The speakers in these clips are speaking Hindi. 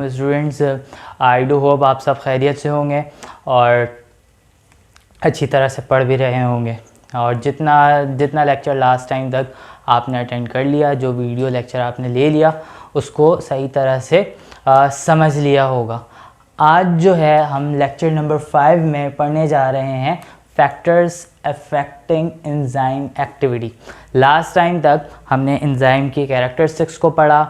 वालेकुम स्टूडेंट्स, आई डू होप आप सब खैरियत से होंगे और अच्छी तरह से पढ़ भी रहे होंगे। और जितना लेक्चर लास्ट टाइम तक आपने अटेंड कर लिया, जो वीडियो लेक्चर आपने ले लिया उसको सही तरह से समझ लिया होगा। आज जो है हम लेक्चर नंबर 5 में पढ़ने जा रहे हैं factors affecting enzyme activity. Last time तक हमने एंजाइम की कैरेक्टरिस्टिक्स को पढ़ा,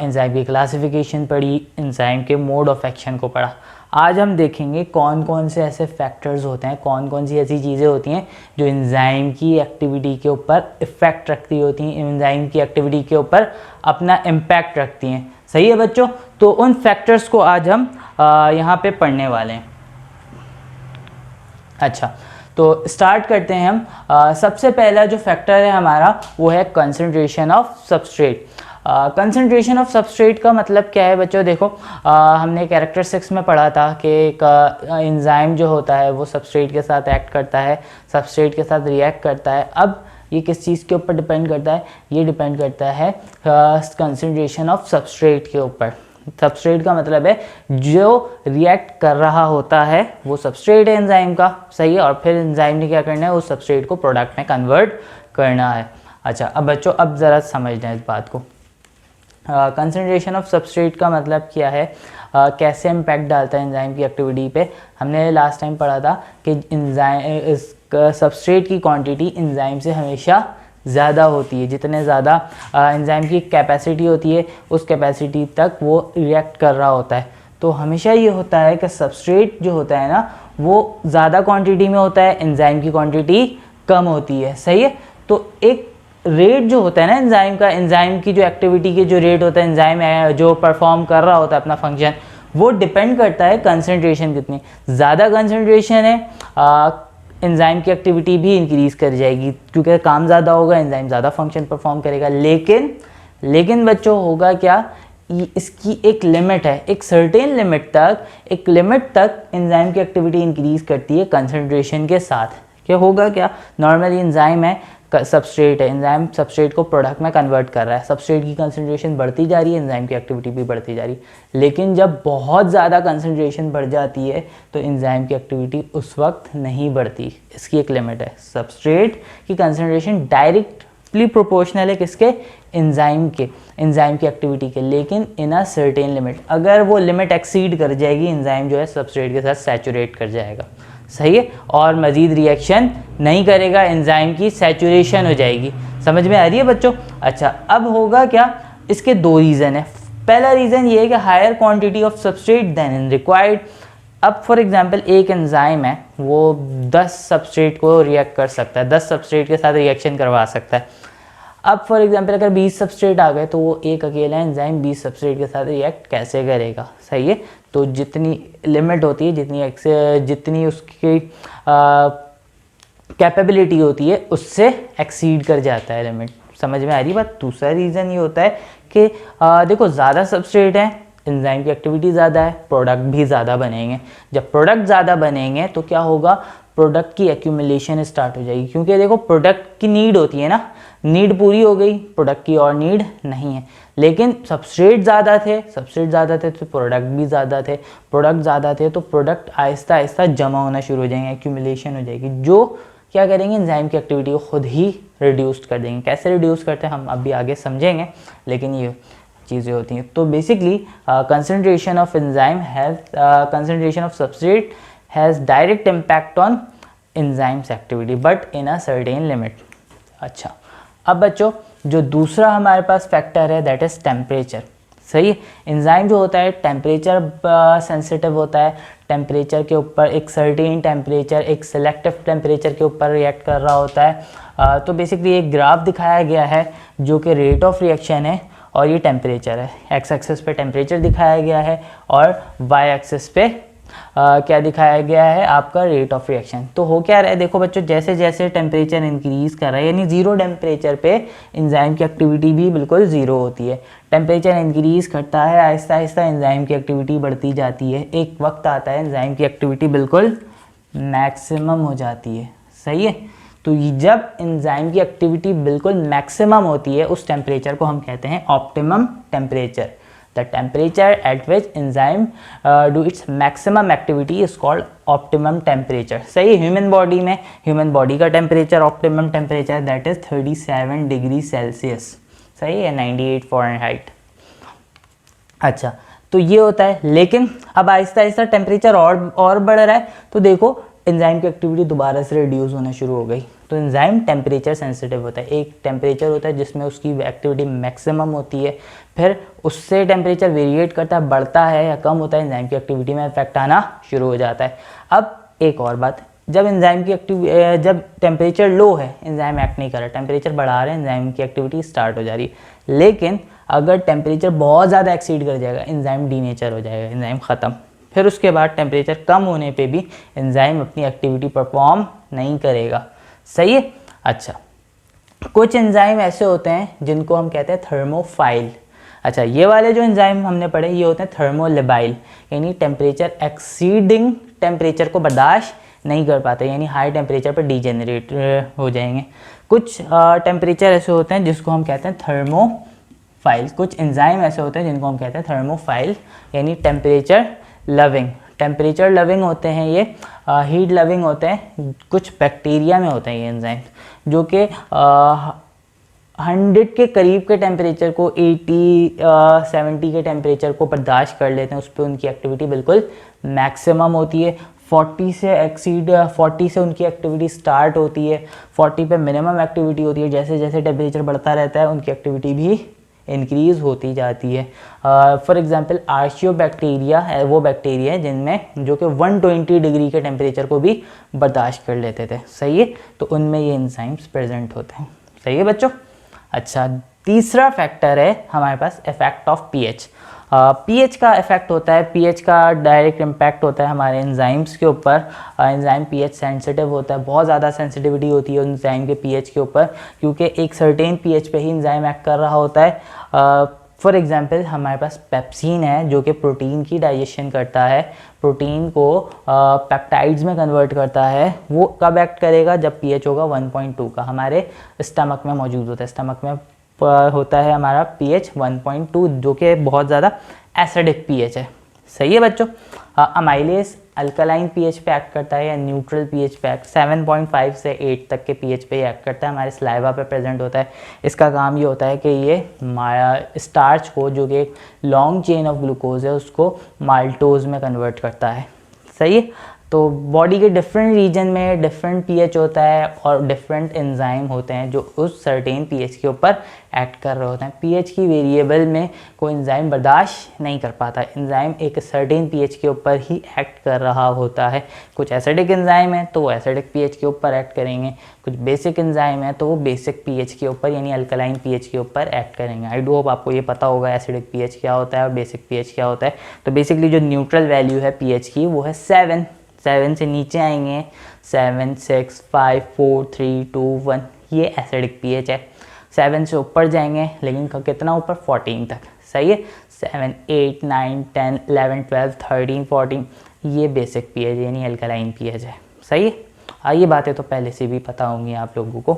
एंजाइम की क्लासिफिकेशन पढ़ी, एंजाइम के मोड ऑफ एक्शन को पढ़ा। आज हम देखेंगे कौन कौन से ऐसे फैक्टर्स होते हैं, कौन कौन सी ऐसी चीज़ें होती हैं जो एंजाइम की एक्टिविटी के ऊपर इफ़ेक्ट रखती होती हैं, एंजाइम की एक्टिविटी के ऊपर अपना इम्पैक्ट रखती हैं। सही है बच्चों? तो उन फैक्टर्स को आज हम यहाँ पे पढ़ने वाले हैं। अच्छा, तो स्टार्ट करते हैं हम। सबसे पहला जो फैक्टर है हमारा वो है concentration of substrate. Concentration of substrate का मतलब क्या है बच्चों? देखो, हमने कैरेक्टरिस्टिक्स में पढ़ा था कि एक एंजाइम जो होता है वो सबस्ट्रेट के साथ एक्ट करता है, सबस्ट्रेट के साथ रिएक्ट करता है। अब ये किस चीज़ के ऊपर डिपेंड करता है? ये डिपेंड करता है कंसंट्रेशन ऑफ सबस्ट्रेट के ऊपर। सबस्ट्रेट का मतलब है जो रिएक्ट कर रहा होता है वो सबस्ट्रेट है एंजाइम का, सही है। और फिर एंजाइम ने क्या करना है? उस सबस्ट्रेट को प्रोडक्ट में कन्वर्ट करना है। अच्छा, अब बच्चों अब ज़रा समझना है इस बात को। कंसंट्रेशन ऑफ सबस्ट्रेट का मतलब क्या है, कैसे इम्पैक्ट डालता है एंजाइम की एक्टिविटी पे। हमने लास्ट टाइम पढ़ा था कि एंजाइम सबस्ट्रेट की क्वांटिटी एंजाइम से हमेशा ज़्यादा होती है। जितने ज़्यादा एंजाइम की कैपेसिटी होती है उस कैपेसिटी तक वो रिएक्ट कर रहा होता है। तो हमेशा ये होता है कि सबस्ट्रेट जो होता है ना वो ज़्यादा क्वांटिटी में होता है, एंजाइम की क्वांटिटी कम होती है, सही है। तो एक रेट जो होता है ना एंजाइम का, एंजाइम की जो एक्टिविटी के जो रेट होता है, एंजाइम जो परफॉर्म कर रहा होता है अपना फंक्शन, वो डिपेंड करता है कंसंट्रेशन कितनी। ज़्यादा कंसंट्रेशन है एंजाइम की एक्टिविटी भी इंक्रीज़ कर जाएगी, क्योंकि काम ज़्यादा होगा, एंजाइम ज़्यादा फंक्शन परफॉर्म करेगा। लेकिन बच्चों होगा क्या, इसकी एक लिमिट है, एक सर्टेन लिमिट तक एंजाइम की एक्टिविटी इंक्रीज़ करती है कंसंट्रेशन के साथ। क्या होगा क्या, नॉर्मली एंजाइम है, सबस्ट्रेट है, एंजाइम सबस्ट्रेट को प्रोडक्ट में कन्वर्ट कर रहा है, सबस्ट्रेट की कंसंट्रेशन बढ़ती जा रही है, एंजाइम की एक्टिविटी भी बढ़ती जा रही है। लेकिन जब बहुत ज़्यादा कंसंट्रेशन बढ़ जाती है तो एंजाइम की एक्टिविटी उस वक्त नहीं बढ़ती, इसकी एक लिमिट है। सबस्ट्रेट की कंसंट्रेशन डायरेक्टली प्रोपोर्शनल है किसके? एंजाइम की एक्टिविटी के, लेकिन इन अ सर्टेन लिमिट। अगर वो लिमिट एक्सीड कर जाएगी, एंजाइम जो है सबस्ट्रेट के साथ सैचुरेट कर जाएगा, सही है, और मज़ीद रिएक्शन नहीं करेगा, एंजाइम की सैचुरेशन हो जाएगी। समझ में आ रही है बच्चों? अच्छा, अब होगा क्या, इसके दो रीज़न है। पहला रीज़न ये है कि higher quantity of substrate than required. अब फॉर एग्जांपल एक एंजाइम है वो 10 सबस्ट्रेट को रिएक्ट कर सकता है, 10 सबस्ट्रेट के साथ रिएक्शन करवा सकता है। अब फॉर एग्जांपल अगर 20 सबस्ट्रेट आ गए तो वो एक अकेला एंजाइम 20 सबस्ट्रेट के साथ रिएक्ट कैसे करेगा, सही है। तो जितनी लिमिट होती है, जितनी उसकी कैपेबिलिटी होती है उससे एक्सीड कर जाता है लिमिट। समझ में आ रही बात? दूसरा रीज़न ये होता है कि देखो ज़्यादा सबस्ट्रेट है, एंजाइम की एक्टिविटी ज़्यादा है, प्रोडक्ट भी ज़्यादा बनेंगे। जब प्रोडक्ट ज़्यादा बनेंगे तो क्या होगा, प्रोडक्ट की एक्यूमुलेशन स्टार्ट हो जाएगी। क्योंकि देखो प्रोडक्ट की नीड होती है ना, नीड पूरी हो गई, प्रोडक्ट की और नीड नहीं है। लेकिन सबस्ट्रेट ज़्यादा थे तो प्रोडक्ट भी ज़्यादा थे, तो प्रोडक्ट आहिस्ता आहिस्ता जमा होना शुरू हो जाएंगे, एक्यूमुलेशन हो जाएगी, जो क्या करेंगे, एंजाइम की एक्टिविटी को खुद ही रिड्यूस कर देंगे। कैसे रिड्यूस करते हैं हम अभी आगे समझेंगे, लेकिन ये चीज़ें होती हैं। तो basically concentration of substrate has direct impact on enzymes activity but in a certain limit. अच्छा, अब बच्चों जो दूसरा हमारे पास फैक्टर है दैट इज़ टेम्परेचर, सही है। एंजाइम जो होता है टेम्परेचर सेंसिटिव होता है, टेम्परेचर के ऊपर एक सर्टेन टेम्परेचर, एक सिलेक्टिव टेम्परेचर के ऊपर रिएक्ट कर रहा होता है। तो बेसिकली एक ग्राफ दिखाया गया है जो कि रेट ऑफ रिएक्शन है और ये टेम्परेचर है। एक्स एक्सिस पे टेम्परेचर दिखाया गया है और वाई एक्सिस पे क्या दिखाया गया है, आपका रेट ऑफ रिएक्शन। तो हो क्या रहा है, देखो बच्चों, जैसे जैसे टेम्परेचर इंक्रीज़ कर रहा है, यानी ज़ीरो टेम्परेचर पे एंजाइम की एक्टिविटी भी बिल्कुल ज़ीरो होती है। टेम्परेचर इंक्रीज़ करता है, आहिस्ता आहिस्ता एंजाइम की एक्टिविटी बढ़ती जाती है। एक वक्त आता है एंजाइम की एक्टिविटी बिल्कुल मैक्सिमम हो जाती है, सही है। तो जब एंजाइम की एक्टिविटी बिल्कुल मैक्सिमम होती है उस टेम्परेचर को हम कहते हैं optimum temperature. The temperature at which enzyme do its maximum activity is called optimum temperature. सही, ह्यूमन बॉडी में ह्यूमन बॉडी का temperature optimum temperature that is 37 degree Celsius. सही है, 98 फ़ारेनहाइट। अच्छा, तो ये होता है, लेकिन अब आहिस्ता आहिस्ता टेम्परेचर और बढ़ रहा है, तो देखो एंजाइम की एक्टिविटी दोबारा से रिड्यूस होना शुरू हो गई। तो एंजाइम टेम्परेचर सेंसिटिव होता है। एक टेम्परेचर होता है जिसमें उसकी एक्टिविटी मैक्सिमम होती है, फिर उससे टेम्परेचर वेरिएट करता है, बढ़ता है या कम होता है, एंजाइम की एक्टिविटी में इफेक्ट आना शुरू हो जाता है। अब एक और बात, जब एंजाइम की जब टेम्परेचर लो है, एंजाइम एक्ट नहीं कर रहा, टेम्परेचर बढ़ा रहे हैं, एंजाइम की एक्टिविटी स्टार्ट हो जा रही है। लेकिन अगर टेम्परेचर बहुत ज़्यादा एक्सीड कर जाएगा, एंजाइम डीनेचर हो जाएगा, एंजाइम ख़त्म। फिर उसके बाद टेम्परेचर कम होने पे भी एंजाइम अपनी एक्टिविटी परफॉर्म नहीं करेगा। सही है। अच्छा, कुछ एंजाइम ऐसे होते हैं जिनको हम कहते हैं थर्मोफाइल। अच्छा, ये वाले जो एंजाइम हमने पढ़े ये होते हैं थर्मोलिबाइल, यानी टेम्परेचर एक्सीडिंग टेम्परेचर को बर्दाश्त नहीं कर पाते, यानी हाई टेम्परेचर पर डीजेनरेट हो जाएंगे। कुछ टेम्परेचर ऐसे होते हैं जिसको हम कहते हैं थर्मोफाइल। कुछ एंजाइम ऐसे होते हैं जिनको हम कहते हैं थर्मोफाइल, यानी टेम्परेचर लविंग। टेम्परेचर लविंग होते हैं ये, हीट लविंग होते हैं। कुछ बैक्टीरिया में होते हैं ये एंजाइम, जो कि 100 के करीब के टेम्परेचर को 80 70 के टेम्परेचर को बर्दाश्त कर लेते हैं, उस पर उनकी एक्टिविटी बिल्कुल मैक्सिमम होती है। 40 से उनकी एक्टिविटी स्टार्ट होती है, 40 पे मिनिमम एक्टिविटी होती है। जैसे जैसे टेम्परेचर बढ़ता रहता है उनकी एक्टिविटी भी इंक्रीज़ होती जाती है। फॉर एग्जांपल आर्शियोबैक्टीरिया है, वो बैक्टीरिया है जिनमें जो कि 120 डिग्री के टेम्परेचर को भी बर्दाश्त कर लेते थे। सही है, तो उनमें ये एंजाइम्स प्रेजेंट होते हैं। सही है बच्चों। अच्छा, तीसरा फैक्टर है हमारे पास इफेक्ट ऑफ पीएच। पीएच का इफेक्ट होता है, पीएच का डायरेक्ट इम्पैक्ट होता है हमारे एंजाइम्स के ऊपर। एंजाइम पीएच सेंसिटिव होता है, बहुत ज़्यादा सेंसिटिविटी होती है एंजाइम के पीएच के ऊपर, क्योंकि एक सर्टेन पीएच पे ही एंजाइम एक्ट कर रहा होता है। फॉर एग्जांपल हमारे पास पेप्सिन है जो कि प्रोटीन की डाइजेशन करता है, प्रोटीन को पेप्टाइड्स में कन्वर्ट करता है। वो कब एक्ट करेगा? जब पीएच होगा 1.2 का, हमारे स्टमक में मौजूद होता है। स्टमक में होता है हमारा पीएच 1.2, जो कि बहुत ज़्यादा एसिडिक पीएच है। सही है बच्चों। अमाइलेज अल्कलाइन पीएच पे एक्ट करता है या न्यूट्रल पीएच पे एक्ट 7.5 से 8 तक के पीएच पे एक्ट करता है, हमारे स्लाइवा पे प्रेजेंट होता है। इसका काम ये होता है कि ये स्टार्च को, जो कि एक लॉन्ग चेन ऑफ ग्लूकोज है, उसको माल्टोज में कन्वर्ट करता है। सही है। तो बॉडी के डिफरेंट रीजन में डिफरेंट पीएच होता है और डिफरेंट एंजाइम होते हैं जो उस सर्टेन पीएच के ऊपर एक्ट कर रहे होते हैं। पीएच की वेरिएबल में कोई एंजाइम बर्दाश्त नहीं कर पाता, एंजाइम एक सर्टेन पीएच के ऊपर ही एक्ट कर रहा होता है। कुछ एसिडिक एंजाइम है तो वो एसिडिक पीएच के ऊपर एक्ट करेंगे, कुछ बेसिक एंजाइम है तो वो बेसिक पीएच के ऊपर यानी अल्कलाइन पीएच के ऊपर एक्ट करेंगे। आई डू होप आपको ये पता होगा एसिडिक पीएच क्या होता है और बेसिक पीएच क्या होता है। तो बेसिकली जो न्यूट्रल वैल्यू है पीएच की वो है 7 से नीचे आएंगे 7, 6, 5, 4, 3, 2, 1, ये एसिडिक पीएच है। 7 से ऊपर जाएंगे, लेकिन कितना ऊपर? 14 तक। सही है। 7, 8, 9, 10, 11, 12, 13, 14, ये बेसिक पीएच यानी अल्कलाइन पीएच है। सही है। ये बातें तो पहले से भी पता होंगी आप लोगों को।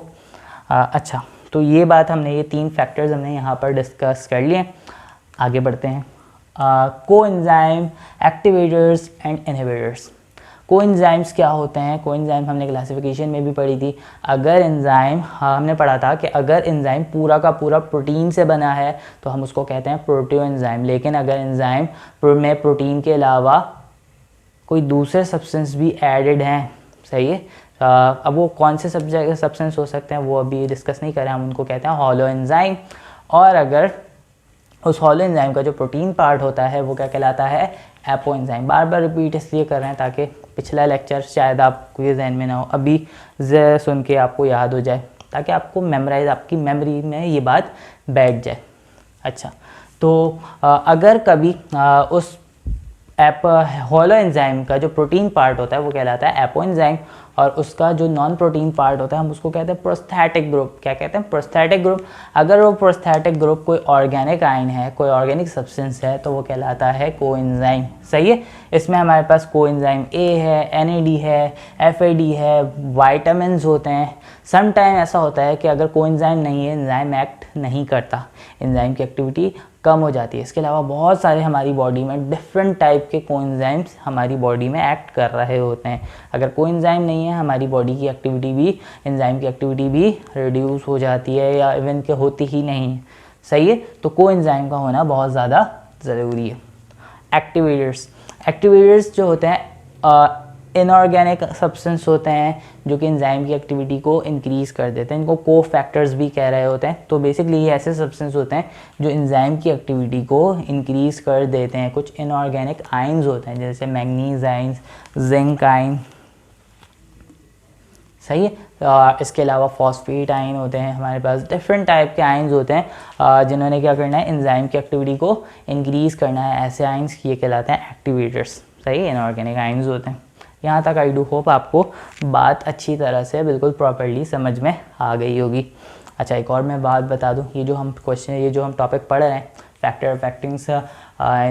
अच्छा, तो ये बात हमने, ये 3 फैक्टर्स हमने यहाँ पर डिस्कस कर लिए। आगे बढ़ते हैं। Coenzyme, activators and inhibitors. Coenzymes क्या होते हैं? कोएंजाइम हमने क्लासिफिकेशन में भी पढ़ी थी। अगर एंजाइम, हमने पढ़ा था कि अगर एंजाइम पूरा का पूरा प्रोटीन से बना है तो हम उसको कहते हैं प्रोटियोएंजाइम। लेकिन अगर एंजाइम में प्रोटीन के अलावा कोई दूसरे सब्सटेंस भी एडेड हैं, सही है, अब वो कौन से सब्सटेंस हो सकते हैं वो अभी डिस्कस नहीं करें, हम उनको कहते हैं हॉलो एंजाइम। और अगर उस हॉलो एंजाइम का जो प्रोटीन पार्ट होता है वो क्या कहलाता है? Apoenzyme. बार बार रिपीट इसलिए कर रहे हैं ताकि पिछला लेक्चर शायद आपको ये जहन में ना हो, अभी सुन के आपको याद हो जाए, ताकि आपको मेमोराइज, आपकी मेमोरी में ये बात बैठ जाए। अच्छा, तो अगर कभी उस हॉलो एंजाइम का जो प्रोटीन पार्ट होता है वो कहलाता है एपो एंजाइम, और उसका जो नॉन प्रोटीन पार्ट होता है हम उसको कहते हैं प्रोस्थेटिक ग्रुप। क्या कहते हैं? Prosthetic group. अगर वो प्रोस्थेटिक ग्रुप कोई ऑर्गेनिक आयन है, कोई ऑर्गेनिक सब्सटेंस है, तो वो कहलाता है कोएंजाइम। सही है। इसमें हमारे पास कोएंजाइम ए है, NAD है, FAD है, वाइटामिन्स होते हैं, सम टाइम ऐसा होता है कि अगर कोएंजाइम नहीं है, एंजाइम एक्ट नहीं करता, एंजाइम की एक्टिविटी कम हो जाती है। इसके अलावा बहुत सारे हमारी बॉडी में डिफरेंट टाइप के कोएंजाइम्स हमारी बॉडी में एक्ट कर रहे होते हैं। अगर कोएंजाइम नहीं है, हमारी बॉडी की एक्टिविटी भी, एंजाइम की एक्टिविटी भी रिड्यूस हो जाती है या इवन के होती ही नहीं है। सही है, तो कोएंजाइम का होना बहुत ज़्यादा ज़रूरी है। एक्टिवेटर्स जो होते हैं इनऑर्गेनिक सब्सटेंस होते हैं जो कि एंजाइम की एक्टिविटी को इंक्रीज़ कर देते हैं। इनको को फैक्टर्स भी कह रहे होते हैं। तो बेसिकली ये ऐसे सब्सटेंस होते हैं जो एंजाइम की एक्टिविटी को इंक्रीज़ कर देते हैं। कुछ इनऑर्गेनिक आयंस होते हैं जैसे मैग्नीज आयंस, जिंक आयन। सही है। इसके अलावा फॉस्फेट आयन होते हैं हमारे पास। डिफरेंट टाइप के आयंस होते हैं जिन्होंने क्या करना है, एंजाइम की एक्टिविटी को इंक्रीज़ करना है। ऐसे आयंस ये कहलाते हैं एक्टिवेटर्स। सही है, इनऑर्गेनिक आयंस होते हैं। यहाँ तक आई डू होप आपको बात अच्छी तरह से बिल्कुल प्रॉपर्ली समझ में आ गई होगी। अच्छा, एक और मैं बात बता दूँ, ये जो हम टॉपिक पढ़ रहे हैं, factor affecting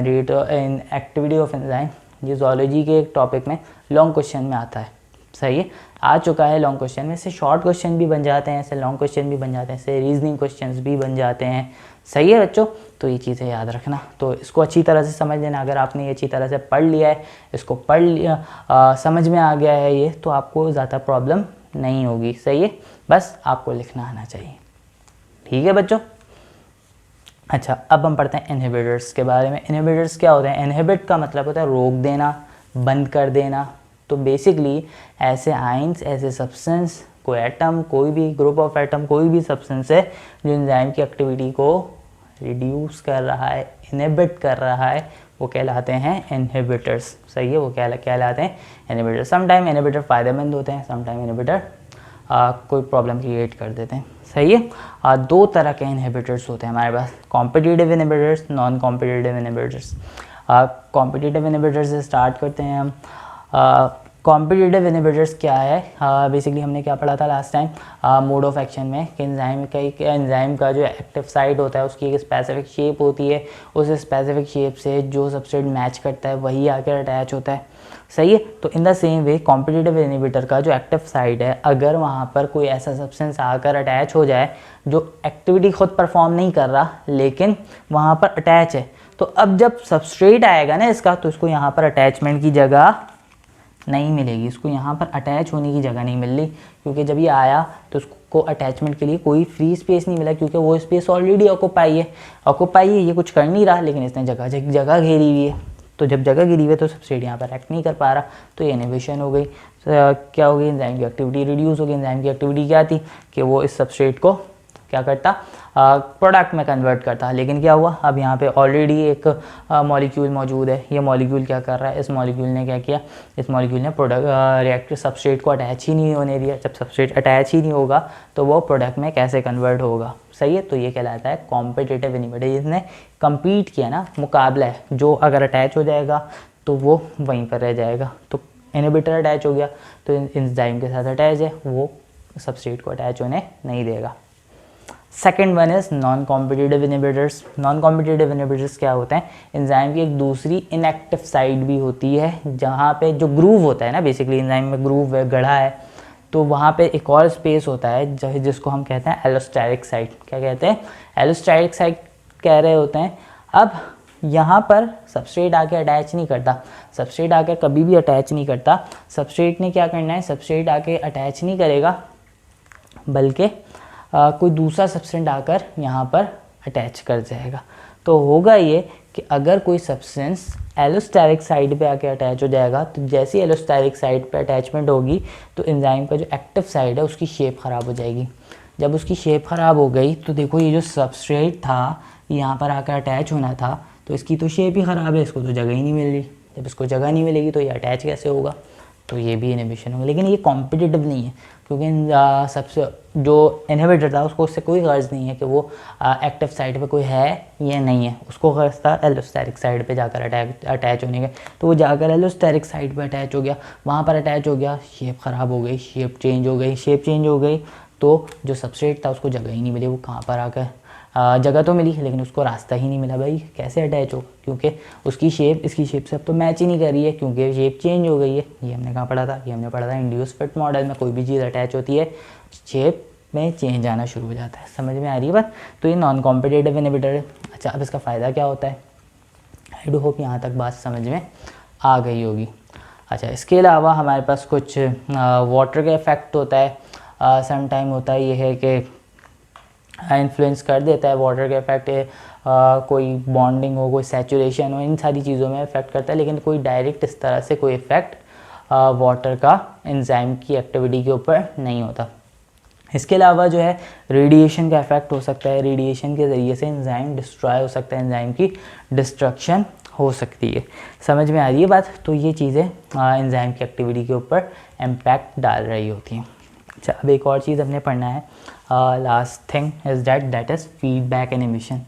rate in activity of enzyme, ये ज़ूलॉजी के एक टॉपिक में लॉन्ग क्वेश्चन में आता है। सही है, आ चुका है लॉन्ग क्वेश्चन में। इससे शॉर्ट क्वेश्चन भी बन जाते हैं, ऐसे लॉन्ग क्वेश्चन भी बन जाते हैं, ऐसे रीजनिंग क्वेश्चंस भी बन जाते हैं। सही है बच्चों, तो ये चीज़ें याद रखना। तो इसको अच्छी तरह से समझ लेना। अगर आपने ये अच्छी तरह से पढ़ लिया है, इसको पढ़ लिया, समझ में आ गया है ये, तो आपको ज़्यादा प्रॉब्लम नहीं होगी। सही है, बस आपको लिखना आना चाहिए। ठीक है बच्चों। अच्छा, अब हम पढ़ते हैं इनहिबिटर्स के बारे में। इनहिबिटर्स क्या होते हैं? इनहिबिट का मतलब होता है रोक देना, बंद कर देना। तो बेसिकली ऐसे आयंस, ऐसे सब्सटेंस, कोई एटम, कोई भी ग्रुप ऑफ एटम, कोई भी सब्सटेंस है जो एंजाइम की एक्टिविटी को रिड्यूस कर रहा है, इनहिबिट कर रहा है, वो कहलाते हैं इनहिबिटर्स। सही है, वो कहलाते हैं इनहिबिटर्स। समटाइम इनहिबिटर फ़ायदेमंद होते हैं, समटाइम इनहिबिटर कोई प्रॉब्लम क्रिएट कर देते हैं। सही है। दो तरह के इनहिबिटर्स होते हैं हमारे पास, competitive inhibitors, non competitive inhibitors. Competitive inhibitors से स्टार्ट करते हैं हम। कॉम्पिटिटिव इनहिबिटर्स क्या है? बेसिकली हमने क्या पढ़ा था last time mode of action में कि एंजाइम का जो एक्टिव साइट होता है उसकी एक स्पेसिफिक शेप होती है। उस स्पेसिफिक शेप से जो सबस्ट्रेट मैच करता है वही आकर अटैच होता है। सही है। तो in the same way competitive inhibitor का जो एक्टिव साइट है, अगर वहाँ पर कोई ऐसा सब्सटेंस आकर अटैच हो जाए जो एक्टिविटी खुद परफॉर्म नहीं कर रहा लेकिन वहाँ पर अटैच है, तो अब जब सबस्ट्रेट आएगा ना इसका, तो इसको यहाँ पर अटैचमेंट की जगह नहीं मिलेगी, इसको यहाँ पर अटैच होने की जगह नहीं मिल रही, क्योंकि जब ये आया तो उसको अटैचमेंट के लिए कोई फ्री स्पेस नहीं मिला, क्योंकि वो स्पेस ऑलरेडी ऑक्यूपाई है, ये कुछ कर नहीं रहा, लेकिन इसने जगह घेरी हुई है। तो जब जगह घेरी हुई है तो सबस्ट्रेट यहाँ पर एक्ट नहीं कर पा रहा, तो ये इनहिबिशन हो गई। क्या हो गई? एंजाइम की एक्टिविटी रिड्यूस हो गई। एंजाइम की एक्टिविटी क्या थी कि वो इस सबस्ट्रेट को क्या करता, प्रोडक्ट में कन्वर्ट करता। लेकिन क्या हुआ, अब यहाँ पे ऑलरेडी एक मॉलिक्यूल मौजूद है। ये मॉलिक्यूल क्या कर रहा है? इस मॉलिक्यूल ने क्या किया, इस मॉलिक्यूल ने प्रोडक्ट रिएक्टर सबस्ट्रेट को अटैच ही नहीं होने दिया। जब सबस्ट्रेट अटैच ही नहीं होगा तो वो प्रोडक्ट में कैसे कन्वर्ट होगा? सही है। तो ये कहलाता है कॉम्पिटिटिव इनहिबिटर। जिसने कम्पीट किया ना, मुकाबला है, जो अगर अटैच हो जाएगा तो वो वहीं पर रह जाएगा। तो इनहिबिटर अटैच हो गया तो एंजाइम के साथ अटैच है, वो सबस्ट्रेट को अटैच होने नहीं देगा। Second one is non competitive inhibitors. Non competitive inhibitors क्या होते हैं? एंजाइम की एक दूसरी इनएक्टिव साइट भी होती है, जहाँ पे जो ग्रूव होता है ना, बेसिकली एंजाइम में ग्रूव है, गढ़ा है, तो वहाँ पे एक और स्पेस होता है जिसको हम कहते हैं एलोस्टेरिक साइट। क्या कहते हैं? एलोस्टेरिक साइट कह रहे होते हैं। अब यहाँ पर सबस्ट्रेट आके अटैच नहीं करता, सबस्ट्रेट आके कभी भी अटैच नहीं करता। सबस्ट्रेट ने क्या करना है? सबस्ट्रेट आके अटैच नहीं करेगा, बल्कि कोई दूसरा सब्सटेंस आकर यहाँ पर अटैच कर जाएगा। तो होगा ये कि अगर कोई सब्सटेंस एलोस्टेरिक साइड पे आके अटैच हो जाएगा, तो जैसी एलोस्टेरिक साइड पे अटैचमेंट होगी तो एंजाइम का जो एक्टिव साइड है उसकी शेप ख़राब हो जाएगी। जब उसकी शेप ख़राब हो गई तो देखो, ये जो सबस्ट्रेट था यहाँ पर आकर अटैच होना था, तो इसकी तो शेप ही ख़राब है, इसको तो जगह ही नहीं मिल रही। जब इसको जगह नहीं मिलेगी तो ये अटैच कैसे होगा? तो ये भी इनहिबिशन होगा। लेकिन ये कॉम्पिटिटिव नहीं है, क्योंकि सबसे जो इनहिबिटर था उसको उससे कोई गर्ज नहीं है कि वो एक्टिव साइड पे कोई है या नहीं है। उसको गर्ज था एलोस्टेरिक साइड पे जाकर अटैच होने के। तो वो जाकर एलोस्टेरिक साइड पे अटैच हो गया, वहाँ पर अटैच हो गया, शेप ख़राब हो गई, शेप चेंज हो गई, तो जो सबस्ट्रेट था उसको जगह ही नहीं मिली। वो कहाँ पर आकर जगह तो मिली, लेकिन उसको रास्ता ही नहीं मिला। भाई कैसे अटैच हो? क्योंकि उसकी शेप इसकी शेप से अब तो मैच ही नहीं कर रही है, क्योंकि शेप चेंज हो गई है। ये हमने कहाँ पढ़ा था? ये हमने पढ़ा था इंड्यूस फिट मॉडल में। कोई भी चीज़ अटैच होती है, शेप में चेंज आना शुरू हो जाता है। समझ में आ रही है बात? तो ये नॉन कॉम्पिटिटिव इनहिबिटर है। अच्छा, अब इसका फ़ायदा क्या होता है? आई डू होप यहाँ तक बात समझ में आ गई होगी। अच्छा, इसके अलावा हमारे पास कुछ वाटर का इफ़ेक्ट होता है। सम टाइम होता है ये है कि इन्फ्लुएंस कर देता है वाटर का इफ़ेक्ट, कोई बॉन्डिंग हो, कोई सैचुरेशन हो, इन सारी चीज़ों में इफ़ेक्ट करता है, लेकिन कोई डायरेक्ट इस तरह से कोई इफ़ेक्ट वाटर का एंजाइम की एक्टिविटी के ऊपर नहीं होता। इसके अलावा जो है रेडिएशन का इफ़ेक्ट हो सकता है, रेडिएशन के ज़रिए से एंजाइम डिस्ट्रॉय हो सकता है, एंजाइम की डिस्ट्रक्शन हो सकती है। समझ में आ रही है बात? तो ये चीज़ें एंजाइम की एक्टिविटी के ऊपर इम्पैक्ट डाल रही होती हैं। अच्छा, अब एक और चीज़ हमने पढ़ना है, last thing is that is feedback inhibition.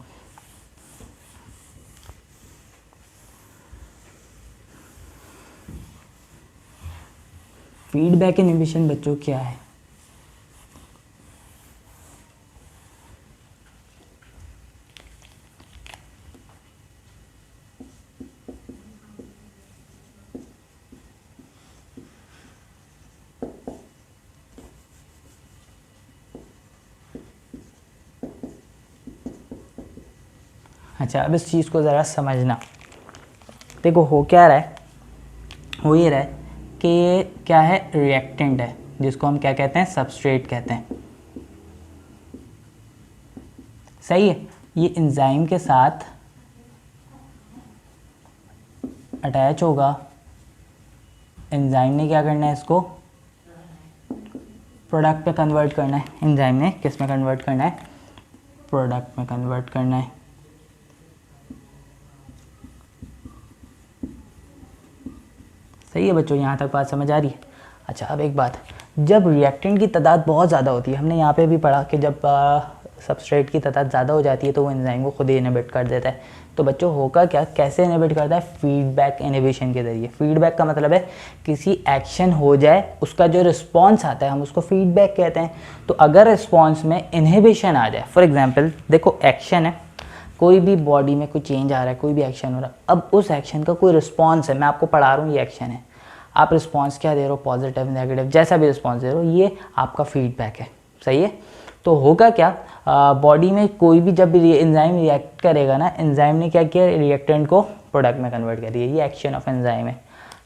Feedback inhibition बच्चों क्या है? अच्छा, अब इस चीज़ को ज़रा समझना। देखो हो क्या रहा है, हो ये रहा है कि क्या है, रिएक्टेंट है जिसको हम क्या कहते हैं, सबस्ट्रेट कहते हैं। सही है, ये एंजाइम के साथ अटैच होगा। एंजाइम ने क्या करना है, इसको प्रोडक्ट में कन्वर्ट करना है। एंजाइम ने किस में कन्वर्ट करना है? प्रोडक्ट में कन्वर्ट करना है। सही है बच्चों, यहाँ तक बात समझ आ रही है? अच्छा, अब एक बात, जब रिएक्टेंट की तादाद बहुत ज़्यादा होती है, हमने यहाँ पे भी पढ़ा कि जब सबस्ट्रेट की तादाद ज़्यादा हो जाती है तो वो एंजाइम को खुद ही इनहिबिट कर देता है। तो बच्चों होगा क्या, कैसे इनहिबिट करता है? फीडबैक इनहिबिशन के ज़रिए। फीडबैक का मतलब है किसी एक्शन हो जाए, उसका जो रिस्पॉन्स आता है हम उसको फीडबैक कहते हैं। तो अगर रिस्पॉन्स में इनहिबिशन आ जाए, फॉर एग्जाम्पल देखो एक्शन है, कोई भी बॉडी में कोई चेंज आ रहा है, कोई भी एक्शन हो रहा है, अब उस एक्शन का कोई रिस्पॉन्स है, मैं आपको पढ़ा रहा हूँ ये एक्शन है, आप रिस्पॉन्स क्या दे रहे हो, पॉजिटिव नेगेटिव जैसा भी रिस्पॉन्स दे रहे हो, ये आपका फीडबैक है। सही है? तो होगा क्या, बॉडी में कोई भी जब एंजाइम रिएक्ट करेगा ना, एंजाइम ने क्या किया, रिएक्टेंट को प्रोडक्ट में कन्वर्ट कर दिया। ये एक्शन ऑफ एंजाइम है।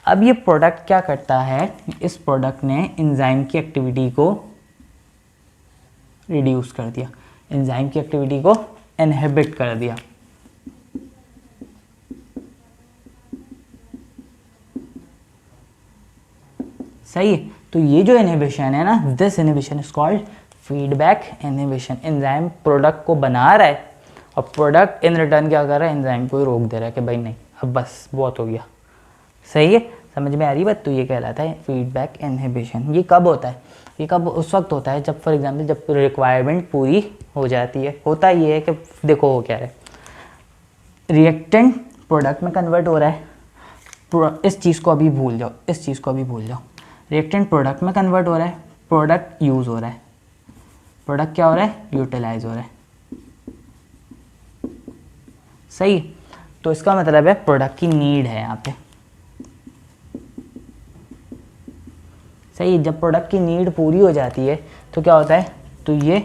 अब ये प्रोडक्ट क्या करता है, इस प्रोडक्ट ने एंजाइम की एक्टिविटी को रिड्यूस कर दिया, एंजाइम की एक्टिविटी को इनहिबिट कर दिया। सही है? तो ये जो इनहिबिशन है ना, this inhibition is called feedback inhibition. Enzyme product को बना रहा है और प्रोडक्ट इन रिटर्न क्या कर रहा है, एंजाइम को ही रोक दे रहा है कि भाई नहीं, अब बस बहुत हो गया। सही है? समझ में आ रही बात? तो ये कहलाता है फीडबैक इनहिबिशन। ये कब होता है? ये कब उस वक्त होता है जब फॉर एग्जांपल जब रिक्वायरमेंट पूरी हो जाती है। होता ये है कि देखो हो क्या है, रिएक्टेंट प्रोडक्ट में कन्वर्ट हो रहा है, इस चीज़ को अभी भूल जाओ, इस चीज़ को अभी भूल जाओ। रिएक्टेंट प्रोडक्ट में कन्वर्ट हो रहा है, प्रोडक्ट यूज़ हो रहा है, प्रोडक्ट क्या हो रहा है, यूटिलाइज हो रहा है। सही? तो इसका मतलब है प्रोडक्ट की नीड है यहाँ पे। सही? जब प्रोडक्ट की नीड पूरी हो जाती है तो क्या होता है, तो ये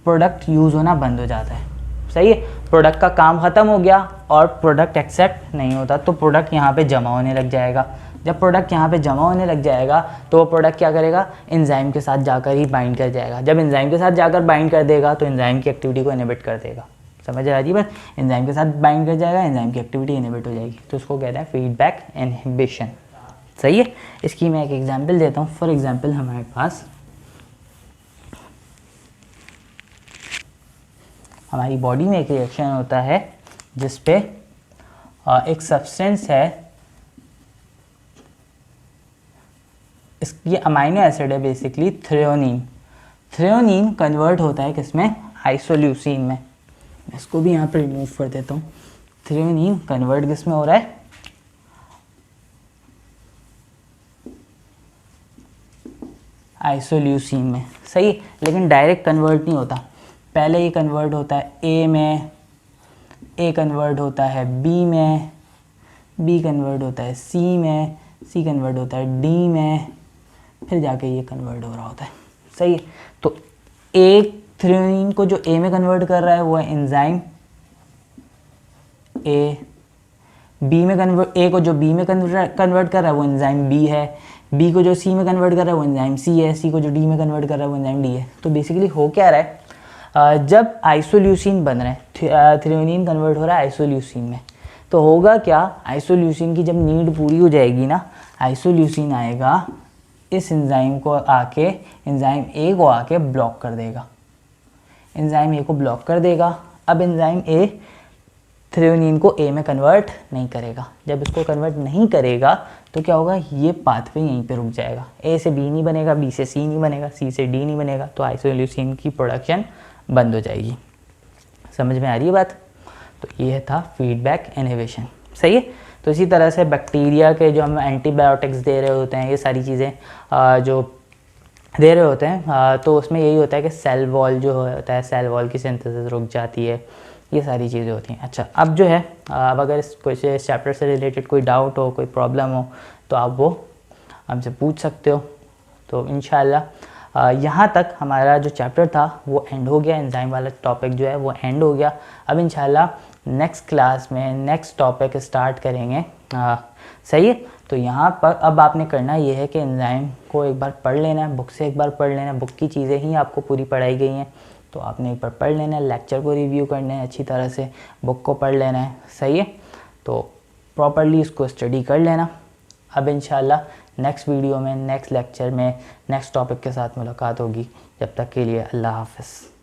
प्रोडक्ट यूज़ होना बंद हो जाता है। सही है? प्रोडक्ट का काम ख़त्म हो गया और प्रोडक्ट एक्सेप्ट नहीं होता, तो प्रोडक्ट यहाँ पे जमा होने लग जाएगा। जब प्रोडक्ट यहाँ पे जमा होने लग जाएगा तो वो प्रोडक्ट क्या करेगा, एंजाइम के साथ जाकर ही बाइंड कर जाएगा। जब एंजाइम के साथ जाकर बाइंड कर देगा तो एंजाइम की एक्टिविटी को इनहिबिट कर देगा। समझ आ रही है बस? एंजाइम के साथ बाइंड कर जाएगा, एंजाइम की एक्टिविटी इनहिबिट हो जाएगी, तो उसको कहते हैं फीडबैक इनहिबिशन। सही है? इसकी मैं एक एग्जाम्पल देता हूँ। फॉर एग्जाम्पल हमारे पास हमारी बॉडी में एक रिएक्शन होता है जिस पे एक सब्सटेंस है, इसकी अमाइनो एसिड है बेसिकली थ्रेओनीन। थ्रेओनीन कन्वर्ट होता है किसमें, आइसोल्यूसिन में। इसको भी यहाँ पर रिमूव कर देता हूँ। थ्रेओनीन कन्वर्ट किसमें हो रहा है, आइसोल्यूसिन में। सही? लेकिन डायरेक्ट कन्वर्ट नहीं होता, पहले ये कन्वर्ट होता है ए में, ए कन्वर्ट होता है बी में, बी कन्वर्ट होता है सी में, सी कन्वर्ट होता है डी में, फिर जाके ये कन्वर्ट हो रहा होता है। सही है? तो एक थ्रेओनीन को जो ए में कन्वर्ट कर रहा है वो है एंजाइम ए, बी में कन्वर्ट, ए को जो बी में कन्वर्ट कर रहा है वो एंजाइम बी है, बी को जो सी में कन्वर्ट कर रहा है वो एंजाइम सी है, सी को जो डी में कन्वर्ट कर रहा है वो एंजाइम डी है। तो बेसिकली हो क्या रहा है, जब आइसोल्यूसिन बन रहा है, थ्रेओनीन कन्वर्ट हो रहा है आइसोल्यूसिन में, तो होगा क्या, आइसोल्यूसिन की जब नीड पूरी हो जाएगी ना, आइसोल्यूसिन आएगा इस एंजाइम को आके, एंजाइम ए को आके ब्लॉक कर देगा, एंजाइम ए को ब्लॉक कर देगा। अब एंजाइम ए थ्रेओनीन को ए में कन्वर्ट नहीं करेगा, जब इसको कन्वर्ट नहीं करेगा तो क्या होगा, ये पाथवे यहीं पे रुक जाएगा, ए से बी नहीं बनेगा, बी से सी नहीं बनेगा, सी से डी नहीं बनेगा, तो आइसोल्यूसिन की प्रोडक्शन बंद हो जाएगी। समझ में आ रही है बात? तो ये था फीडबैक इनहिबिशन, सही है। तो इसी तरह से बैक्टीरिया के जो हम एंटीबायोटिक्स दे रहे होते हैं, ये सारी चीज़ें जो दे रहे होते हैं, तो उसमें यही होता है कि सेल वॉल जो होता है, सेल वॉल की सिंथेसिस रुक जाती है, ये सारी चीज़ें होती हैं। अच्छा, अब जो है, अब अगर कोई चैप्टर से रिलेटेड कोई डाउट हो, कोई प्रॉब्लम हो, तो आप वो हमसे पूछ सकते हो। तो इंशाल्लाह यहाँ तक हमारा जो चैप्टर था वो एंड हो गया, एंजाइम वाला टॉपिक जो है वो एंड हो गया। अब इंशाल्लाह नेक्स्ट क्लास में नेक्स्ट टॉपिक स्टार्ट करेंगे, सही है। तो यहाँ पर अब आपने करना ये है कि एंजाइम को एक बार पढ़ लेना है, बुक से एक बार पढ़ लेना है, बुक की चीज़ें ही आपको पूरी पढ़ाई गई हैं, तो आपने एक बार पढ़ लेना है, लेक्चर को रिव्यू करना है अच्छी तरह से, बुक को पढ़ लेना है, सही है। तो प्रॉपरली इसको स्टडी कर लेना। अब इंशाल्लाह नेक्स्ट वीडियो में, नेक्स्ट लेक्चर में, नेक्स्ट टॉपिक के साथ मुलाकात होगी। जब तक के लिए अल्लाह हाफ़िज़।